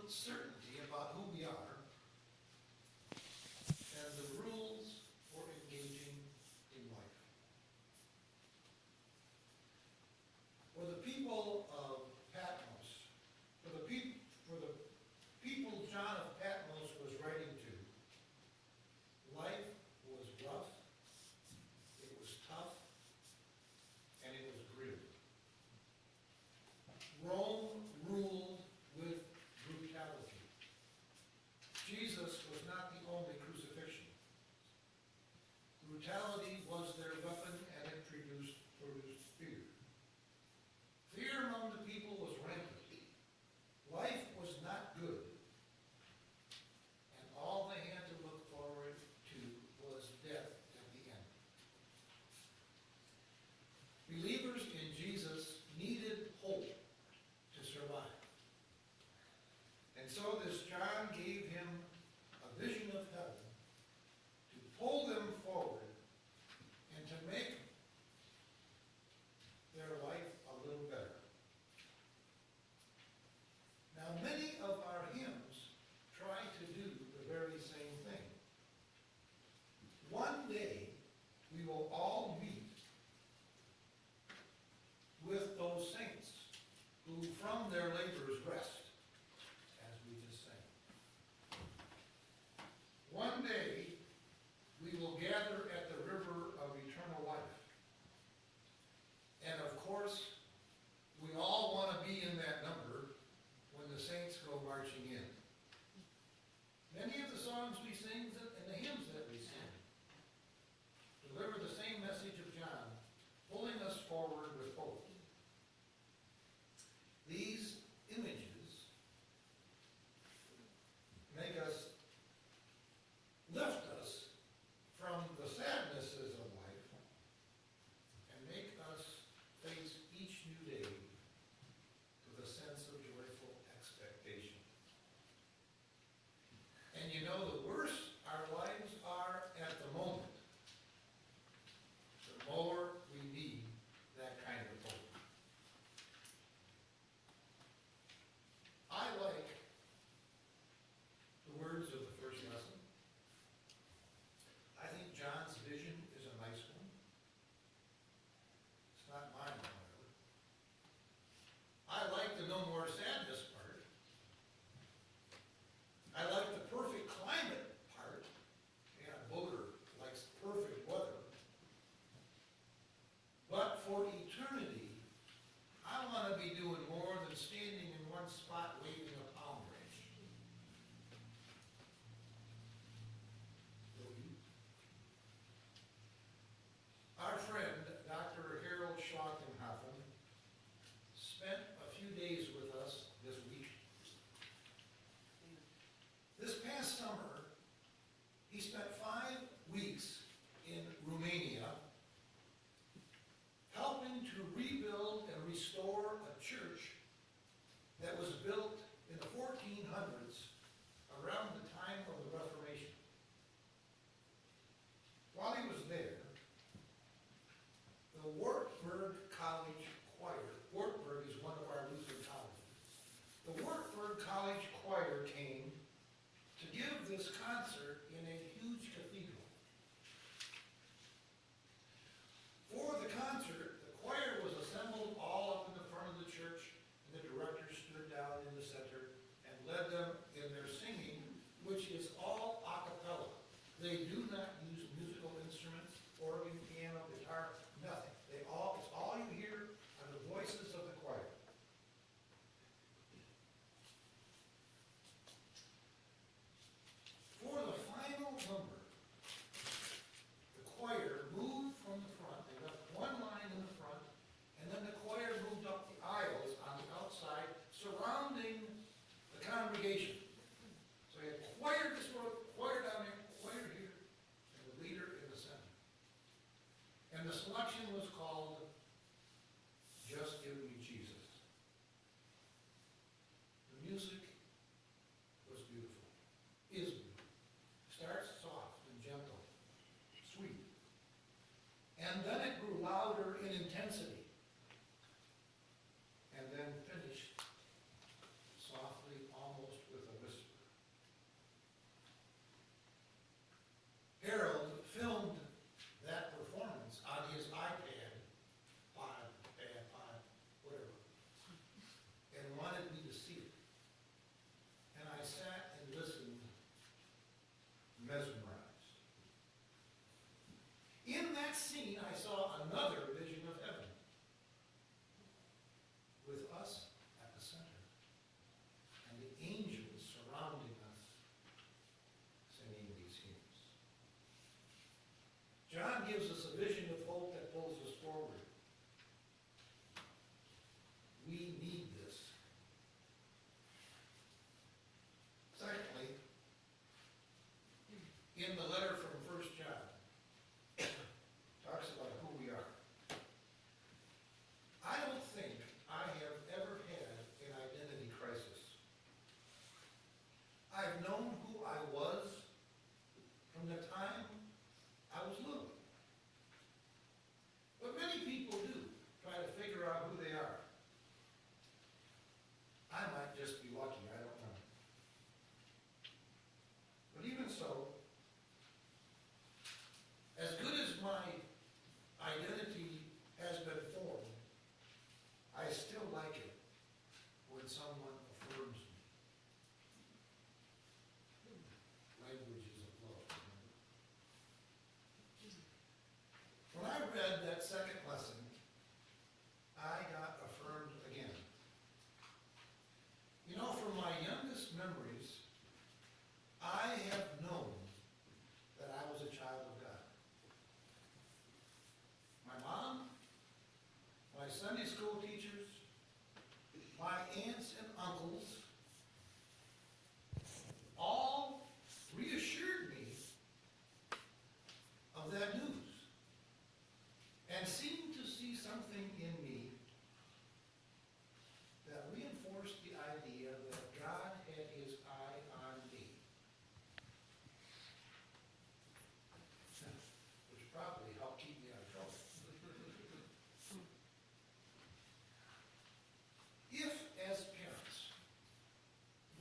absolute certainty about who we are and the rules for engaging in life. For the people of Patmos, for the people John of Patmos was writing to, life was rough, it was tough, and it was grim. Rome ruled with brutality. Jesus was not the only crucifixion. Brutality was their weapon, and it produced fear. Fear among the people was rampant. Life was not good. And all they had to look forward to was death at the end. Believers in Jesus needed hope to survive. And so this John gave him a vision of heaven to pull them forward and to make their life a little better. Now, many of our hymns try to do the very same thing. One day, we will all meet with those saints who from their labors rest, as we just sang. One day, we will gather at the river of eternal life. And of course, we all want to be in that number when the saints go marching in. Many of the songs we sing and the hymns that we sing deliver the same message of John, pulling us forward with hope. These images make us, lift us from the sadnesses of life and make us face each new day with a sense of joyful expectation. And you know, the worse our lives are at the moment, the more we need that kind of hope. I like the words of the first lesson. I think John's vision is a nice one. It's not mine, however. I like the no more sadness part. I like the perfect climate part. Yeah, Boulder likes perfect weather. But for eternity, I want to be doing more than standing in one spot waving a palm branch. Will you? Our friend, Dr. Harold Schautenhofen, spent a few days with us this week. This past summer, he spent 5 weeks in Romania helping to rebuild and restore a church that was built in the 1400s around the time of the Reformation. While he was there, the Wartburg College Choir, Wartburg is one of our Lutheran colleges, the Wartburg College Choir came to give this concert in a huge cathedral. For the concert, the choir was assembled all up in the front of the church, and the director stood down in the center and led them in their singing, which is all a cappella. They do not use musical instruments, organ, piano, guitar, nothing. It's all you hear are the voices of the choir. For the final number, the choir moved from the front. They left one line in the front, and then the choir moved up the aisles on the outside, surrounding the congregation. So you had choir this row, choir down there, choir here, and the leader in the center. And the selection was called Just Give Me Jesus. The music was beautiful, is beautiful. Starts soft and gentle, sweet. And then it grew louder in intensity. And then finished softly, almost with someone affirms me. Languages of love. When I read that second lesson, I got affirmed again. You know, from my youngest memories, I have known that I was a child of God. My mom, my Sunday school teachers, my aunts and uncles, all reassured me of that news and seemed to see something in me that reinforced the idea that God had his eye on me. Which probably helped keep me out of trouble. If, as parents,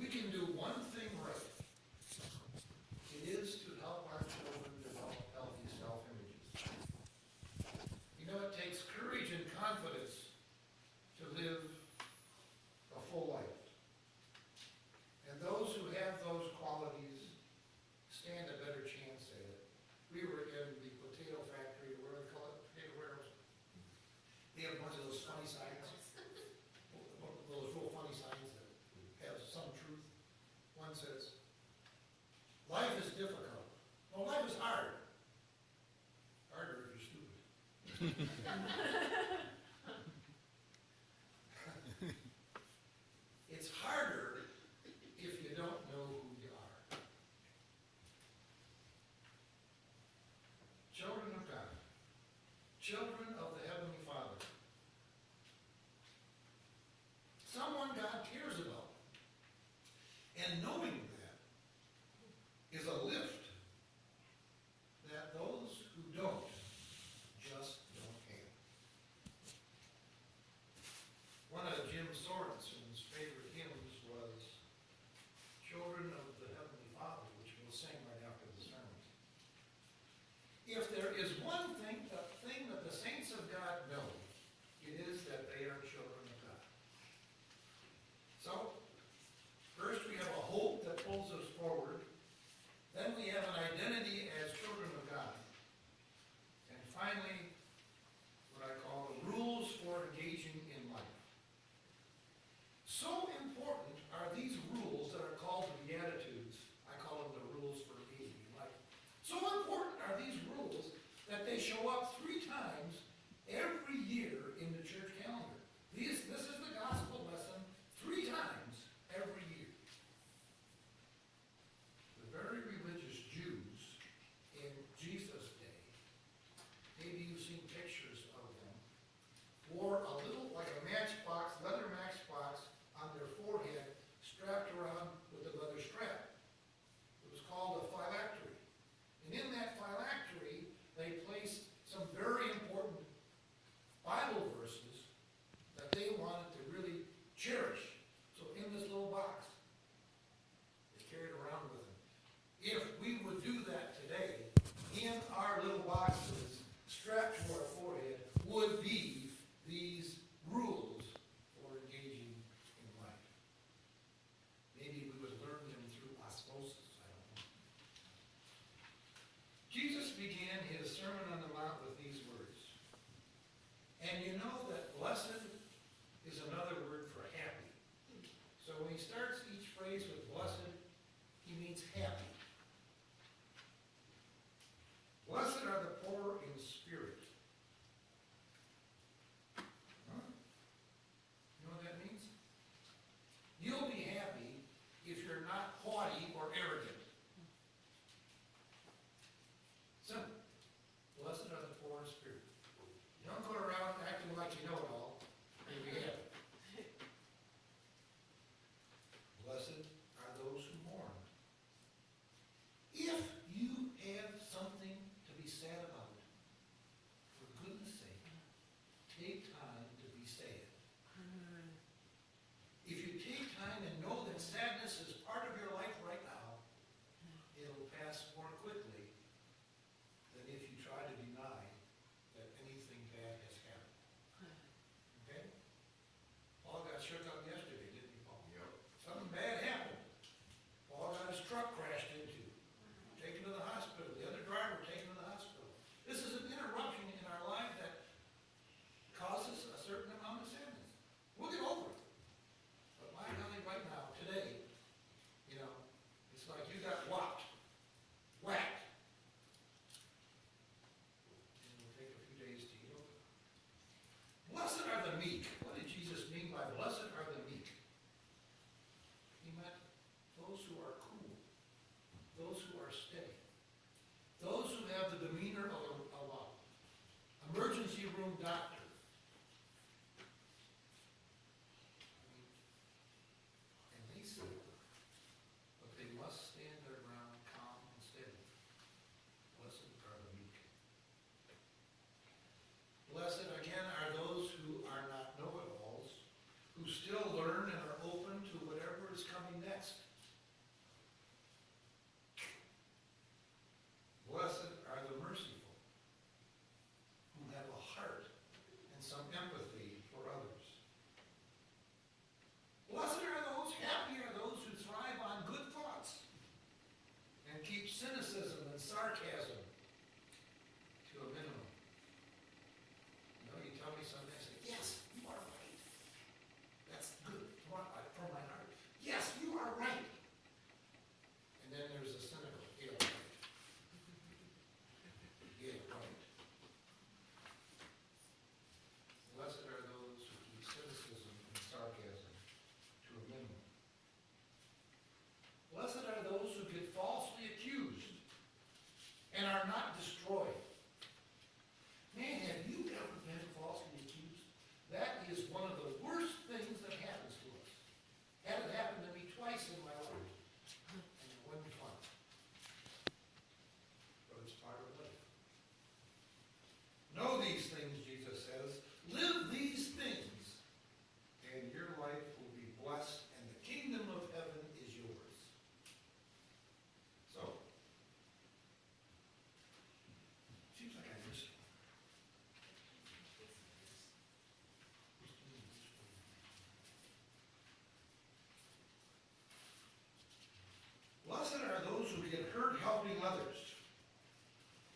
we can do one thing right, it is to help our children develop healthy self-images. You know, it takes courage and confidence to live a full life. And those who have those qualities stand a better chance at it. We were in the potato factory, what do they call it? Potato warehouse. They have a bunch of those funny signs. Those real funny signs that have some truth. One says, life is difficult. No, life is hard. Harder if you're stupid. It's harder if you don't know who you are. Children of God, children of the Heavenly Father, someone God cares about. And knowing that is a lift that those who don't just don't have. One of Jim Sorensen's favorite hymns was Children of the Heavenly Father, which we'll sing right after the sermon. If there is one thing, the thing that the saints of God know, it is that they are children of God. So, first we have a hope that pulls us forward. Then we have an identity as children of God. And finally, what I call the rules for engaging in life. So important are these rules that are called the Beatitudes. I call them the rules for engaging in life. So important are these rules that they show up 3 times every year in the church calendar. This is the gospel lesson 3 times every year. The very religious Jews in Jesus' day, maybe you've seen pictures of them, wore a little, like a matchbox, leather matchbox on their forehead, strapped around with a leather strap. It was called a phylactery. And in that phylactery, they placed some those who are steady, those who have the demeanor of a emergency room doctor. And they say, but they must stand their ground calm and steady. Blessed are the meek. Blessed again are those who are not know-it-alls, who still learn and are open to whatever is coming next. Blessed are the merciful, who have a heart and some empathy for others. Blessed are those, happy are those who thrive on good thoughts and keep cynicism and sarcasm to a minimum. You know, you tell me something, I say, yes, you are right. That's good from my heart. Yes, you are right. And then there's a cynical, yeah, right. Yeah, right. Blessed are those who keep cynicism and sarcasm to a minimum. Blessed are those who get falsely accused and are not destroyed. Man, have you ever been falsely accused? That is one of the worst things that happens to us. Had it happened to me twice in my life, and it wasn't fun. But it's part of life. Know these things, Jesus says. Live these things, and your life will be blessed, and the kingdom of heaven is yours. So, seems like I missed one. Blessed are those who get hurt helping others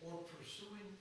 or pursuing